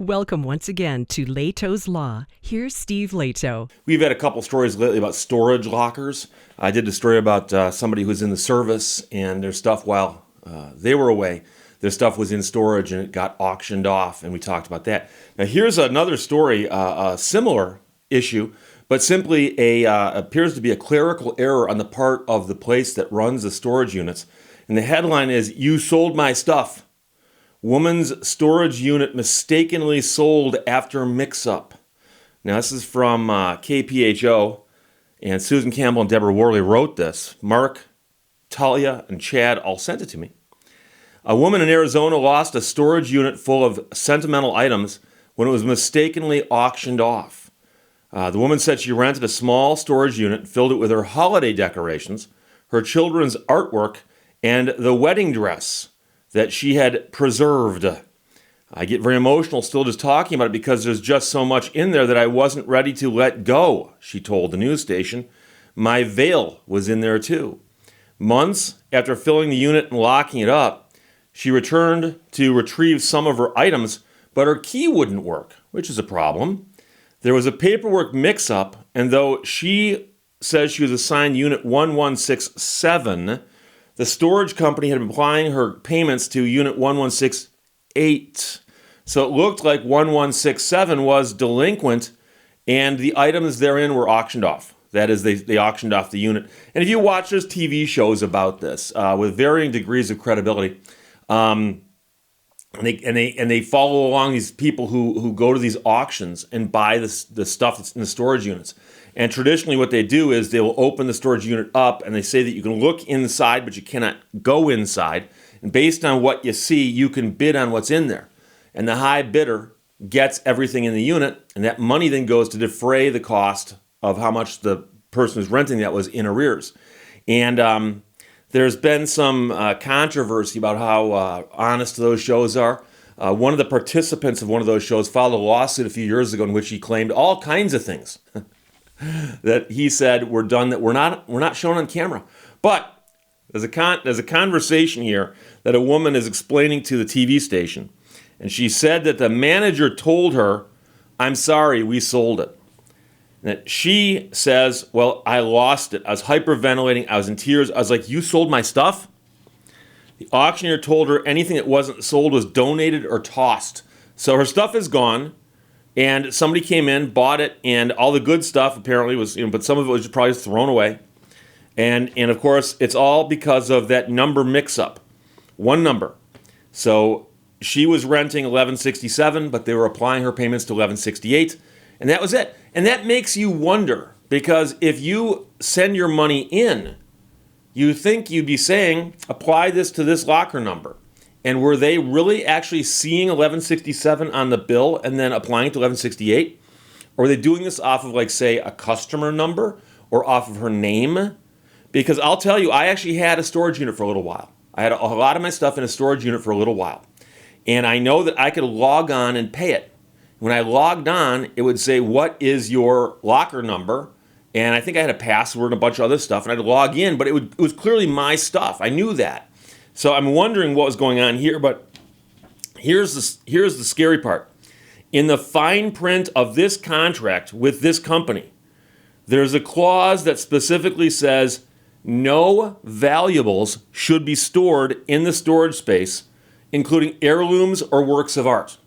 Welcome once again to Lehto's Law. Here's Steve Lehto. We've had a couple stories lately about storage lockers. I did a story about somebody who was in the service and their stuff while they were away. Their stuff was in storage and it got auctioned off, and we talked about that. Now here's another story, a similar issue, but simply appears to be a clerical error on the part of the place that runs the storage units. And the headline is, "You sold my stuff. Woman's storage unit mistakenly sold after mix-up." Now, this is from KPHO, and Susan Campbell and Deborah Worley wrote this. Mark, Talia, and Chad all sent it to me. A woman in Arizona lost a storage unit full of sentimental items when it was mistakenly auctioned off. The woman said she rented a small storage unit and filled it with her holiday decorations, her children's artwork, and the wedding dress that she had preserved. I get very emotional still just talking about it because there's just so much in there that I wasn't ready to let go, she told the news station. My veil was in there too. Months after filling the unit and locking it up, she returned to retrieve some of her items, but her key wouldn't work, which is a problem. There was a paperwork mix-up, and though she says she was assigned Unit 1167, the storage company had been applying her payments to Unit 1168. So it looked like 1167 was delinquent, and the items therein were auctioned off. That is, they auctioned off the unit. And if you watch, there's TV shows about this with varying degrees of credibility. And they follow along these people who go to these auctions and buy the stuff that's in the storage units. And traditionally what they do is they will open the storage unit up and they say that you can look inside, but you cannot go inside. And based on what you see, you can bid on what's in there. And the high bidder gets everything in the unit, and that money then goes to defray the cost of how much the person who's renting that was in arrears. And there's been some controversy about how honest those shows are. One of the participants of one of those shows filed a lawsuit a few years ago in which he claimed all kinds of things that he said were done that were not shown on camera. But there's a conversation here that a woman is explaining to the TV station, and she said that the manager told her, "I'm sorry, we sold it." And that she says, "Well, I lost it. I was hyperventilating. I was in tears. I was like, you sold my stuff?" The auctioneer told her anything that wasn't sold was donated or tossed. So her stuff is gone. And somebody came in, bought it, and all the good stuff apparently was, but some of it was probably thrown away. And of course, it's all because of that number mix-up. One number. So she was renting 1167, but they were applying her payments to 1168, and that was it. And that makes you wonder, because if you send your money in, you think you'd be saying, apply this to this locker number. And were they really actually seeing 1167 on the bill and then applying it to 1168? Or were they doing this off of, like, say, a customer number or off of her name? Because I'll tell you, I actually had a storage unit for a little while. I had a lot of my stuff in a storage unit for a little while. And I know that I could log on and pay it. When I logged on, it would say, what is your locker number? And I think I had a password and a bunch of other stuff. And I'd log in, but it was clearly my stuff. I knew that. So I'm wondering what was going on here, but here's the scary part. In the fine print of this contract with this company, there's a clause that specifically says no valuables should be stored in the storage space, including heirlooms or works of art.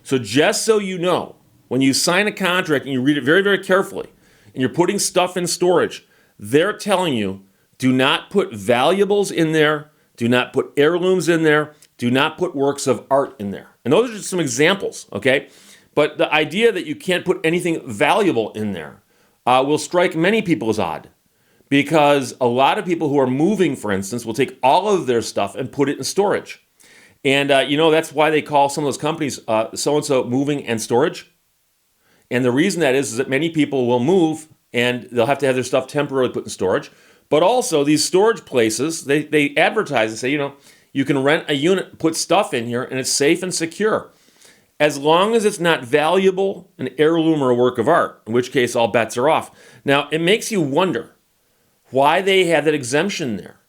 So just so you know, when you sign a contract and you read it very, very carefully, and you're putting stuff in storage, they're telling you, do not put valuables in there. Do not put heirlooms in there. Do not put works of art in there. And those are just some examples, okay? But the idea that you can't put anything valuable in there will strike many people as odd, because a lot of people who are moving, for instance, will take all of their stuff and put it in storage. And, that's why they call some of those companies so-and-so moving and storage. And the reason that is that many people will move and they'll have to have their stuff temporarily put in storage. But also, these storage places, they advertise and say, you can rent a unit, put stuff in here, and it's safe and secure. As long as it's not valuable, an heirloom or a work of art, in which case all bets are off. Now, it makes you wonder why they have that exemption there.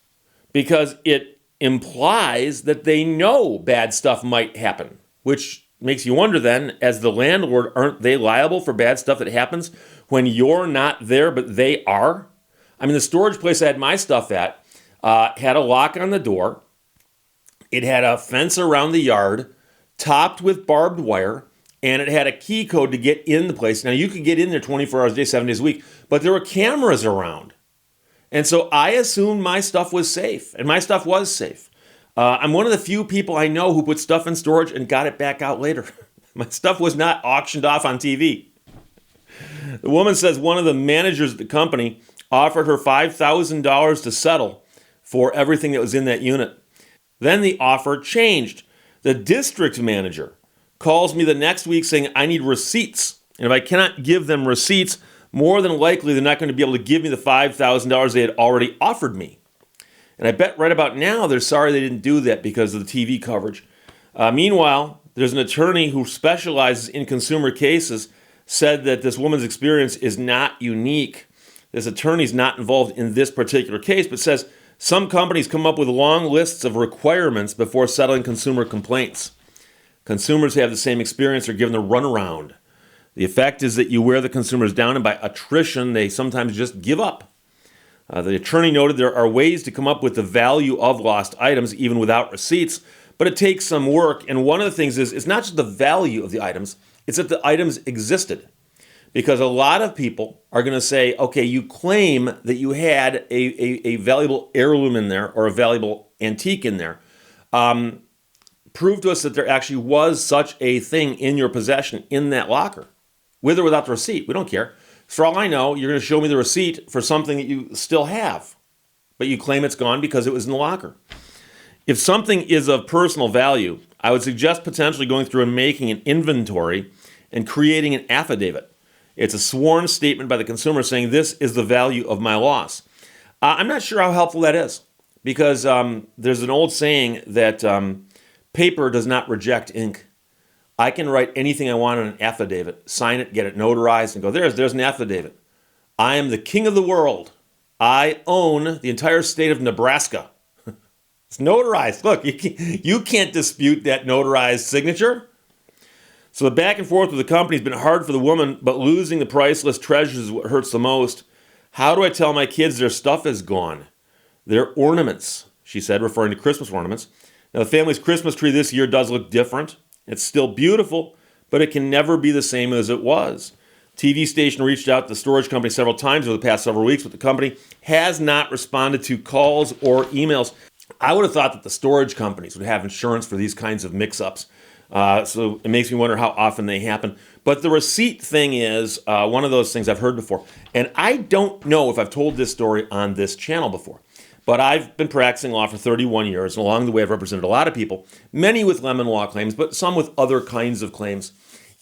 Because it implies that they know bad stuff might happen, which makes you wonder then, as the landlord, aren't they liable for bad stuff that happens when you're not there, but they are? I mean, the storage place I had my stuff at had a lock on the door. It had a fence around the yard, topped with barbed wire, and it had a key code to get in the place. Now, you could get in there 24 hours a day, 7 days a week, but there were cameras around. And so I assumed my stuff was safe, and my stuff was safe. I'm one of the few people I know who put stuff in storage and got it back out later. My stuff was not auctioned off on TV. The woman says one of the managers at the company offered her $5,000 to settle for everything that was in that unit. Then the offer changed. The district manager calls me the next week saying I need receipts. And if I cannot give them receipts, more than likely they're not going to be able to give me the $5,000 they had already offered me. And I bet right about now they're sorry they didn't do that because of the TV coverage. Meanwhile, there's an attorney who specializes in consumer cases said that this woman's experience is not unique. This attorney's not involved in this particular case, but says some companies come up with long lists of requirements before settling consumer complaints. Consumers who have the same experience are given the runaround. The effect is that you wear the consumers down, and by attrition, they sometimes just give up. The attorney noted there are ways to come up with the value of lost items even without receipts, but it takes some work. And one of the things is it's not just the value of the items, it's that the items existed. Because a lot of people are going to say, okay, you claim that you had a valuable heirloom in there or a valuable antique in there. Prove to us that there actually was such a thing in your possession in that locker, with or without the receipt. We don't care. For all I know, you're going to show me the receipt for something that you still have, but you claim it's gone because it was in the locker. If something is of personal value, I would suggest potentially going through and making an inventory and creating an affidavit. It's a sworn statement by the consumer saying this is the value of my loss. I'm not sure how helpful that is because there's an old saying that paper does not reject ink. I can write anything I want on an affidavit, sign it, get it notarized, and go, there's an affidavit. I am the king of the world. I own the entire state of Nebraska. It's notarized. Look, you can't dispute that notarized signature. So the back and forth with the company has been hard for the woman, but losing the priceless treasures is what hurts the most. How do I tell my kids their stuff is gone? Their ornaments, she said, referring to Christmas ornaments. Now, the family's Christmas tree this year does look different. It's still beautiful, but it can never be the same as it was. TV station reached out to the storage company several times over the past several weeks, but the company has not responded to calls or emails. I would have thought that the storage companies would have insurance for these kinds of mix-ups. So it makes me wonder how often they happen. But the receipt thing is one of those things I've heard before. And I don't know if I've told this story on this channel before. But I've been practicing law for 31 years, and along the way I've represented a lot of people, many with lemon law claims, but some with other kinds of claims.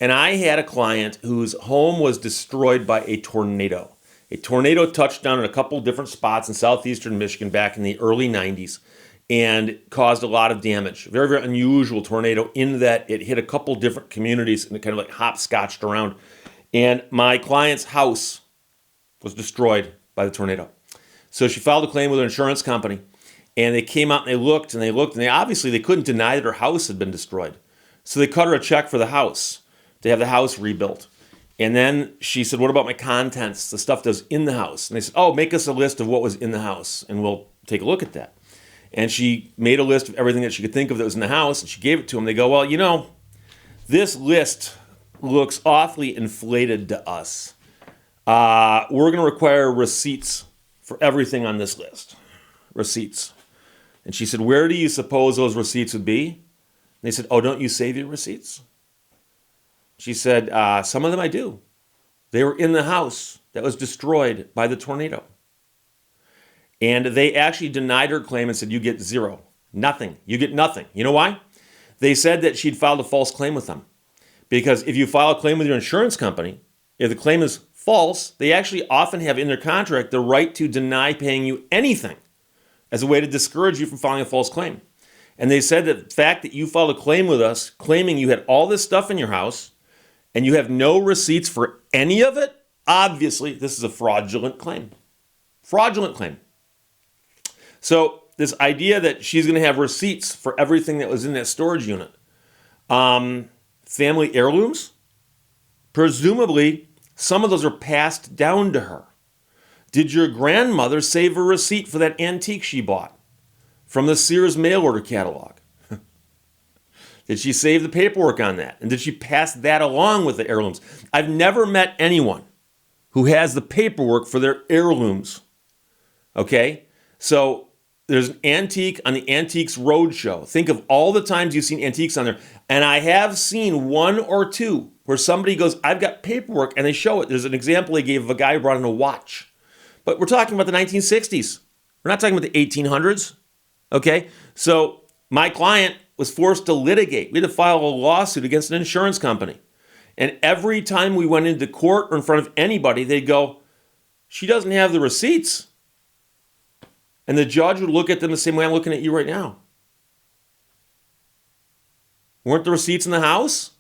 And I had a client whose home was destroyed by a tornado. A tornado touched down in a couple different spots in southeastern Michigan back in the early 90s and caused a lot of damage. Very, very unusual tornado in that it hit a couple different communities and it kind of like hopscotched around. And my client's house was destroyed by the tornado. So she filed a claim with her insurance company, and they came out and they looked, and they obviously they couldn't deny that her house had been destroyed. So they cut her a check for the house to have the house rebuilt. And then she said, what about my contents, the stuff that was in the house? And they said, oh, make us a list of what was in the house, and we'll take a look at that. And she made a list of everything that she could think of that was in the house, and she gave it to them. They go, well, this list looks awfully inflated to us. We're going to require receipts for everything on this list. Receipts. And she said, where do you suppose those receipts would be? And they said, oh, don't you save your receipts? She said, some of them I do. They were in the house that was destroyed by the tornado. And they actually denied her claim and said, you get zero. Nothing. You get nothing. You know why? They said that she'd filed a false claim with them. Because if you file a claim with your insurance company, if the claim is false, they actually often have in their contract the right to deny paying you anything as a way to discourage you from filing a false claim. And they said that the fact that you filed a claim with us, claiming you had all this stuff in your house, and you have no receipts for any of it, obviously this is a fraudulent claim. Fraudulent claim. So this idea that she's going to have receipts for everything that was in that storage unit, family heirlooms? Presumably, some of those are passed down to her. Did your grandmother save a receipt for that antique she bought from the Sears mail order catalog? Did she save the paperwork on that? And did she pass that along with the heirlooms? I've never met anyone who has the paperwork for their heirlooms. Okay? So there's an antique on the Antiques Roadshow. Think of all the times you've seen antiques on there. And I have seen one or two where somebody goes, I've got paperwork, and they show it. There's an example they gave of a guy who brought in a watch. But we're talking about the 1960s. We're not talking about the 1800s. Okay? So my client was forced to litigate. We had to file a lawsuit against an insurance company. And every time we went into court or in front of anybody, they'd go, she doesn't have the receipts. And the judge would look at them the same way I'm looking at you right now. Weren't the receipts in the house?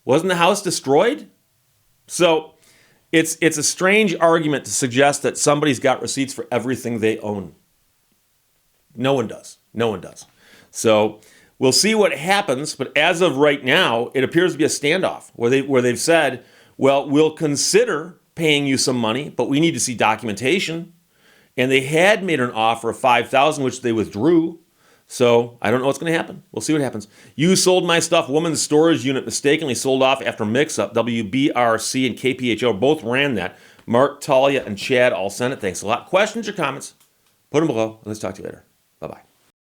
Wasn't the house destroyed? So it's a strange argument to suggest that somebody's got receipts for everything they own. No one does. No one does. So we'll see what happens, but as of right now, it appears to be a standoff where they've said, well, we'll consider paying you some money, but we need to see documentation. And they had made an offer of $5,000, which they withdrew. So I don't know what's going to happen. We'll see what happens. You sold my stuff. Women's storage unit mistakenly sold off after mix-up. WBRC and KPHO both ran that. Mark, Talia, and Chad all sent it. Thanks a lot. Questions or comments? Put them below. Let's talk to you later. Bye-bye.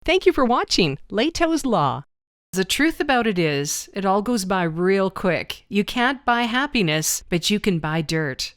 Thank you for watching Lehto's Law. The truth about it is, it all goes by real quick. You can't buy happiness, but you can buy dirt.